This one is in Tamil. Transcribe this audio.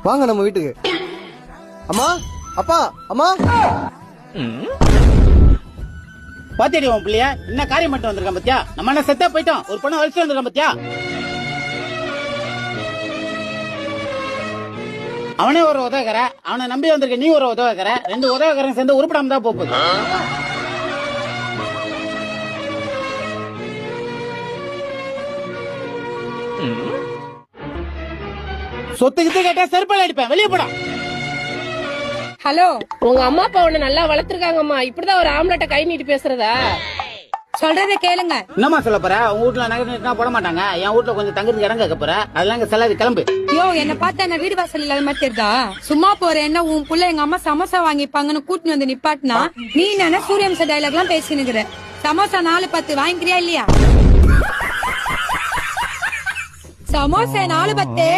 வாங்க நம்ம வீட்டுக்கு. அம்மா, அப்பா, அம்மா. பாத்தியடி உன் பிள்ளைய என்ன காரியம் மட்டும் வந்திருக்கான் பத்தியா? நம்ம என்ன செத்தா போயிட்டோம், ஒரு பொண்ணு வலிச்சு வந்திருக்கான் பத்தியா? அவனே ஒரு உதவகர, அவனை நம்பி வந்திருக்க நீ ஒரு உதவகர, ரெண்டு உதவகரம் சேர்ந்து உருப்படாம தான் போகுது. சொத்து கித்து கேட்டா செருப்பால அடிப்பேன், வெளியே போடா. ஹலோ, உங்க அம்மா அப்பா உன்னை நல்லா வளர்த்திருக்காங்கம்மா, இப்படிதான் ஒரு ஆம்பளட்ட கை நீட்டி பேசுறதா? சொல்றத கேளுங்க. என்னமா சொல்ல போற? உங்க வீட்டுல நகை போட மாட்டாங்க, என் வீட்டுல கொஞ்சம் தங்குறதுக்கு இடம் கேட்க போற, அதெல்லாம் இங்க செல்லாது, கிளம்பு. யோ, என்ன பார்த்தா என்ன வீடு வாசல் இல்லாத மாதிரி தெரியுதா? சும்மா போற என்ன உன் புள்ள எங்க அம்மா சமோசா வாங்கிப்பாங்கன்னு கூட்டிட்டு வந்து நிப்பாட்டினா நீ என்ன சூரியவம்ச டைலாக் எல்லாம் பேசினுக்குற. சமோசா 4-10 வாங்கிக்கிறியா இல்லையா? சமோசா 4-10.